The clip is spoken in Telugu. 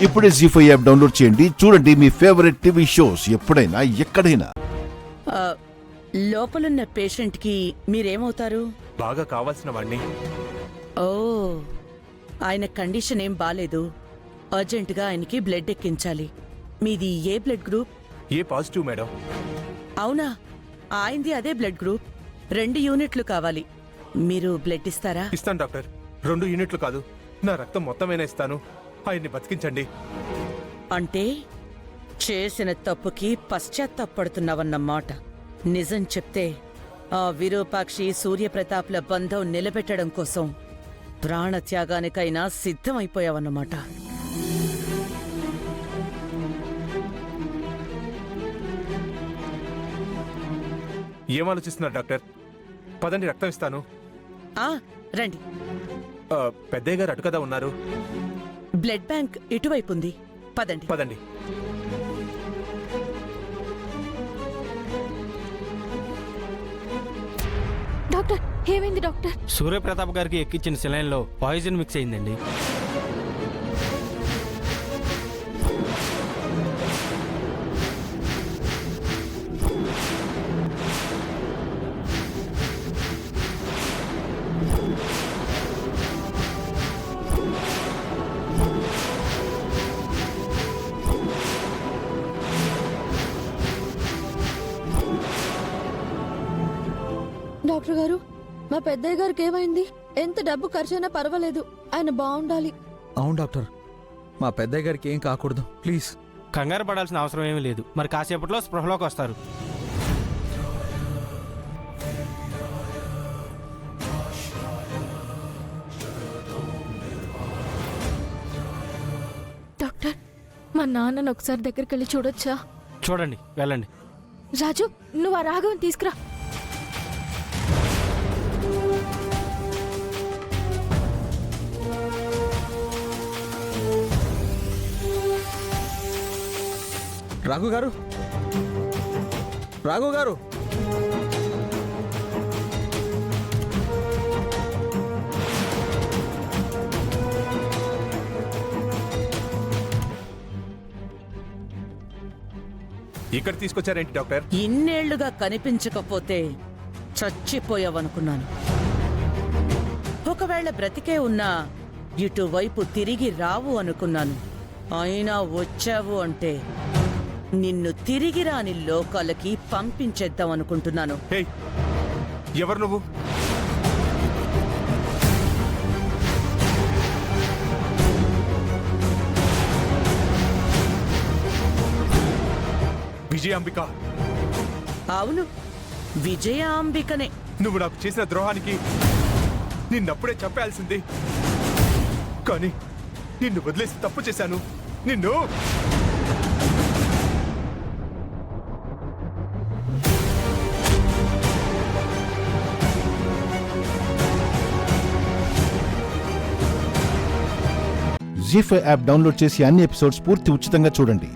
ఇప్పుడే జీ5 యాప్ డౌన్లోడ్ చేయండి. చూడండి మీ ఫేవరెట్ టీవీ షోస్ ఎప్పుడైనా ఎక్కడైనా. లోపలున్న పేషెంట్ కి మీరేమవుతారు? బాగా కావాల్సిన వాడిని. ఓ, ఆయన కండిషన్ ఏం బాలేదు. అర్జెంటుగా ఆయనకి బ్లడ్ ఎక్కించాలి. మీది ఏ బ్లడ్ గ్రూప్? ఏ పాజిటివ్ మేడం. అవునా, ఆయనది అదే బ్లడ్ గ్రూప్. 2 యూనిట్లు కావాలి. మీరు బ్లడ్ ఇస్తారా? ఇస్తాను డాక్టర్. 2 యూనిట్లు కాదు, నా రక్తం మొత్తమైనా ఇస్తాను. ఆయన్ని బతికించండి. అంటే చేసిన తప్పుకి పశ్చాత్తాపడుతున్నావన్నమాట. నిజం చెప్తే ఆ విరూపాక్షి సూర్యప్రతాప్ల బంధం నిలబెట్టడం కోసం ప్రాణత్యాగానికైనా సిద్ధమైపోయావన్నమాట. ఏం ఆలోచిస్తున్నారు డాక్టర్? పదండి, రక్తం ఇస్తాను. రండి. పెద్దయ్య గారు అటు కదా ఉన్నారు. బ్లడ్ బ్యాంక్ ఇటువైపు ఉంది. పదండి పదండి. డాక్టర్, ఏమైంది డాక్టర్? సూర్యప్రతాప్ గారికి ఎక్కించిన సెలైన్లో పాయిజన్ మిక్స్ అయిందండి. డాక్టర్ గారు, మా పెద్దయ్య గారికి ఏమైంది? ఎంత డబ్బు ఖర్చైనా పర్వాలేదు, ఆయన బాగుండాలి. అవును డాక్టర్, మా పెద్దయ్య గారికి ఏం కాకూడదు, ప్లీజ్. కంగారు పడాల్సిన అవసరం ఏమీ లేదు. మరి కాసేపట్లో స్పృహలోకి వస్తారు. డాక్టర్, మా నాన్నను ఒకసారి దగ్గరికి వెళ్ళి చూడొచ్చా? చూడండి, వెళ్ళండి. రాజు, నువ్వు ఆ రాఘవన్ తీసుకురా. రాఘు గారు, రాఘు గారు, ఇక్కడ తీసుకొచ్చారేంటి డాక్టర్? ఇన్నేళ్లుగా కనిపించకపోతే చచ్చిపోయావనుకున్నాను. ఒకవేళ బ్రతికే ఉన్నా ఇటువైపు తిరిగి రావు అనుకున్నాను. అయినా వచ్చావు అంటే నిన్ను తిరిగి రాని లోకాలకి పంపించేద్దాం అనుకుంటున్నాను. హే, ఎవరు నువ్వు? విజయాంబిక. అవును, విజయాంబికనే. నువ్వు నాకు చేసిన ద్రోహానికి నిన్నప్పుడే చంపేయాల్సింది. కానీ నిన్ను వదిలేసి తప్పు చేశాను. నిన్ను జీ5 యాప్ డౌన్లోడ్ చేసి అన్ని ఎపిసోడ్స్ పూర్తి ఉచితంగా చూడండి.